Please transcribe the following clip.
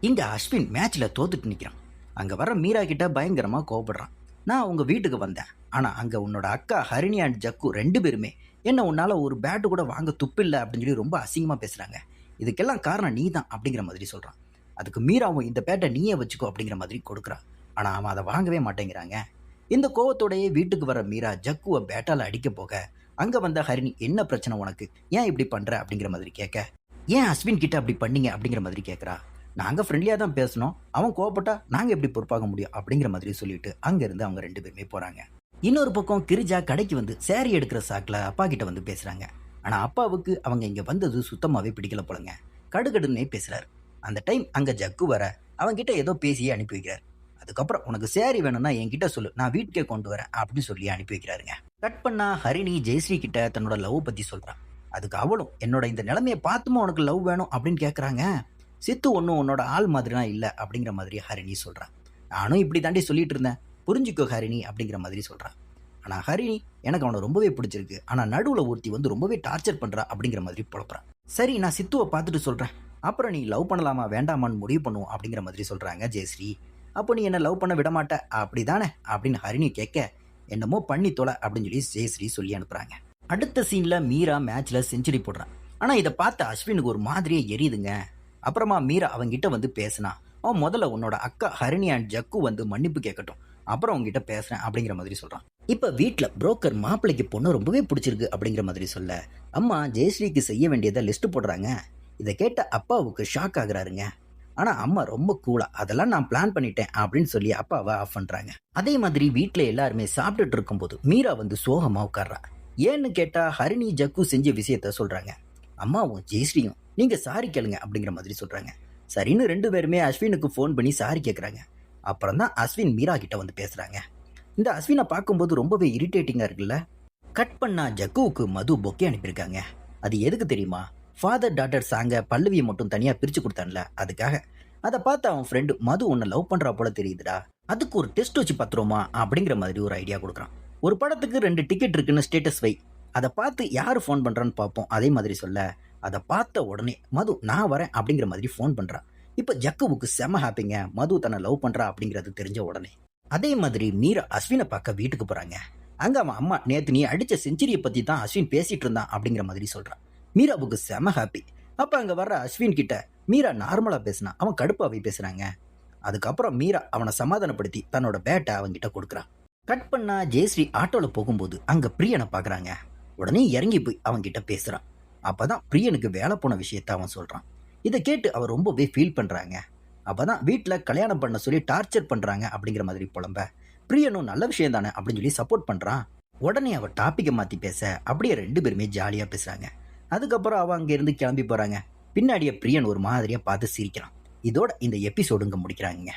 இங்க அஸ்வின் மேட்ச்ல தோத்துட்டு நிக்கிறான். அங்க வர மீரா கிட்ட பயங்கரமா கோவப்படுறான். நான் உங்க வீட்டுக்கு வந்தேன், ஆனா அங்க உன்னோட அக்கா ஹரிணி அண்ட் ஜக்கு ரெண்டு பேருமே என்ன உன்னால ஒரு பேட்டு கூட வாங்க துப்பில்லை அப்படின்னு சொல்லி ரொம்ப அசிங்கமா பேசுறாங்க. இதுக்கெல்லாம் காரணம் நீ தான் அப்படிங்கிற மாதிரி சொல்றான். அதுக்கு மீராவும் இந்த பேட்டை நீயே வச்சுக்கோ அப்படிங்கிற மாதிரி கொடுக்குறான். ஆனா அவன் அதை வாங்கவே மாட்டேங்கிறாங்க. இந்த கோவத்தோடயே வீட்டுக்கு வர மீரா ஜக்குவை பேட்டால அடிக்க போக அங்க வந்த ஹரிணி என்ன பிரச்சனை உனக்கு, ஏன் இப்படி பண்ற அப்படிங்கிற மாதிரி கேட்க, ஏன் அஸ்வின் கிட்ட அப்படி பண்ணீங்க அப்படிங்கிற மாதிரி கேட்கறா. நாங்க ஃப்ரெண்ட்லியா தான் பேசணும், அவன் கோவப்பட்டா நாங்க எப்படி பொறுப்பாக முடியும் அப்படிங்கிற மாதிரி சொல்லிட்டு அங்க இருந்து அவங்க ரெண்டு பேருமே போறாங்க. இன்னொரு பக்கம் கிரிஜா கடைக்கு வந்து சேரி எடுக்கிற சாக்குல அப்பா கிட்ட வந்து பேசுறாங்க. ஆனா அப்பாவுக்கு அவங்க இங்க வந்தது சுத்தமாவே பிடிக்கல போலங்க. கடுகடுன்னே பேசுறாரு. அந்த டைம் அங்க ஜக்கு வர அவங்க கிட்ட ஏதோ பேசியே அனுப்பி வைக்கிறார். அதுக்கப்புறம் உனக்கு சேரி வேணும்னா என்கிட்ட சொல்லு, நான் வீட்டுக்கே கொண்டு வரேன் அப்படின்னு சொல்லி அனுப்பி வைக்கிறாருங்க. கட் பண்ணா ஹரிணி ஜெயஸ்ரீ கிட்ட தன்னோட லவ் பத்தி சொல்றான். அதுக்கு அவளும் என்னோட இந்த நிலைமையை பார்த்துமா உனக்கு லவ் வேணும் அப்படின்னு கேட்குறாங்க. சித்து ஒன்றும் உன்னோட ஆள் மாதிரிலாம் இல்லை அப்படிங்கிற மாதிரி ஹரிணி சொல்கிறான். நானும் இப்படி தாண்டி சொல்லிட்டு இருந்தேன், புரிஞ்சுக்கோ ஹரிணி அப்படிங்கிற மாதிரி சொல்கிறான். ஆனால் ஹரிணி எனக்கு அவனை ரொம்பவே பிடிச்சிருக்கு, ஆனால் நடுவில் ஒருத்தி வந்து ரொம்பவே டார்ச்சர் பண்ணுறா அப்படிங்கிற மாதிரி புலப்புறான். சரி நான் சித்துவை பார்த்துட்டு சொல்கிறேன், அப்புறம் நீ லவ் பண்ணலாமா வேண்டாமான்னு முடிவு பண்ணுவோம் அப்படிங்கிற மாதிரி சொல்கிறாங்க ஜெயஸ்ரீ. அப்போ நீ என்ன லவ் பண்ண விட மாட்ட அப்படி தானே அப்படின்னு ஹரிணி கேட்க, என்னமோ பண்ணி தொலை அப்படின்னு சொல்லி ஜெயஸ்ரீ சொல்லி அனுப்புகிறாங்க. அடுத்த சீனில் மீரா மேட்ச்சில் செஞ்சுரி போடுறான். ஆனால் இதை பார்த்து அஸ்வினுக்கு ஒரு மாதிரியே எரியுதுங்க. அப்புறமா மீரா அவங்கிட்ட வந்து பேசினா, அவன் முதல்ல உன்னோட அக்கா ஹரிணி அண்ட் ஜக்கு வந்து மன்னிப்பு கேட்கட்டும், அப்புறம் உங்ககிட்ட பேசுறேன் அப்படிங்கிற மாதிரி சொல்றான். இப்ப வீட்டுல புரோக்கர் மாப்பிள்ளைக்கு பொண்ணு ரொம்பவே பிடிச்சிருக்கு அப்படிங்கிற மாதிரி சொல்ல அம்மா ஜெயஸ்ரீக்கு செய்ய வேண்டியதை லிஸ்ட் போடுறாங்க. இதை கேட்ட அப்பாவுக்கு ஷாக் ஆகுறாருங்க. ஆனா அம்மா ரொம்ப கூலா அதெல்லாம் நான் பிளான் பண்ணிட்டேன் அப்படின்னு சொல்லி அப்பாவை ஆஃப் பண்றாங்க. அதே மாதிரி வீட்டுல எல்லாருமே சாப்பிட்டுட்டு இருக்கும்போது மீரா வந்து சோகமா உட்கார்றா. ஏன்னு கேட்டா ஹரிணி ஜக்கு செஞ்ச விஷயத்த சொல்றாங்க. அம்மாவும் ஜெயஸ்ரீயும் நீங்க சாரி கேளுங்க அப்படிங்கிற மாதிரி சொல்றாங்க. சரின்னு ரெண்டு பேருமே அஸ்வினுக்கு ஃபோன் பண்ணி சாரி கேட்குறாங்க. அப்புறம் தான் அஸ்வின் மீரா கிட்ட வந்து பேசுறாங்க. இந்த அஸ்வினை பார்க்கும்போது ரொம்பவே இரிட்டேட்டிங்கா இருக்குல்ல. கட் பண்ணா ஜக்குவுக்கு மது பொக்கே அனுப்பியிருக்காங்க. அது எதுக்கு தெரியுமா? ஃபாதர் டாட்டர் சாங்க பல்லவியை மட்டும் தனியா பிரிச்சு கொடுத்தான்ல, அதுக்காக. அதை பார்த்து அவன் ஃப்ரெண்டு மது உன்னை லவ் பண்றா போல தெரியுதுடா, அதுக்கு ஒரு டெஸ்ட் வச்சு பத்துருமா அப்படிங்கிற மாதிரி ஒரு ஐடியா கொடுக்குறான். ஒரு படத்துக்கு 2 டிக்கெட் இருக்குன்னு ஸ்டேட்டஸ் வை, அதை பார்த்து யார் ஃபோன் பண்றான்னு பார்ப்போம். அதே மாதிரி சொல்ல அதை பார்த்த உடனே மது நான் வரேன் அப்படிங்கிற மாதிரி ஃபோன் பண்றா. இப்போ ஜக்குவுக்கு செம ஹாப்பிங்க, மது தன்னை லவ் பண்றா அப்படிங்கிறது தெரிஞ்ச உடனே. அதே மாதிரி மீரா அஸ்வினை பார்க்க வீட்டுக்கு போறாங்க. அங்க அவன் அம்மா நேத்து நீ அடிச்ச செஞ்சுரியை பத்தி தான் அஸ்வின் பேசிட்டு இருந்தான் அப்படிங்கிற மாதிரி சொல்றான். மீராவுக்கு செம ஹாப்பி. அப்ப அங்க வர்ற அஸ்வின் கிட்ட மீரா நார்மலா பேசினா அவன் கடுப்பாவே பேசுறாங்க. அதுக்கப்புறம் மீரா அவனை சமாதானப்படுத்தி தன்னோட பேட்டை அவன்கிட்ட கொடுக்குறான். கட் பண்ணா ஜெயஸ்ரீ ஆட்டோல போகும்போது அங்க பிரியனை பாக்குறாங்க. உடனே இறங்கி போய் அவன்கிட்ட பேசுறான். அப்பதான் பிரியனுக்கு வேலை போன விஷயத்த அவன் சொல்றான். இதை கேட்டு அவ ரொம்பவே ஃபீல் பண்றாங்க. அப்பதான் வீட்டுல கல்யாணம் பண்ண சொல்லி டார்ச்சர் பண்றாங்க அப்படிங்கிற மாதிரி புலம்ப பிரியனும் நல்ல விஷயம் தானே அப்படின்னு சொல்லி சப்போர்ட் பண்றான். உடனே அவ டாபிக்கை மாத்தி பேச அப்படியே ரெண்டு பேருமே ஜாலியா பேசுறாங்க. அதுக்கப்புறம் அவ அங்க இருந்து கிளம்பி போறாங்க. பின்னாடியே பிரியன் ஒரு மாதிரியா பார்த்து சிரிக்கிறான். இதோட இந்த எபிசோடுங்க முடிக்கிறாங்க.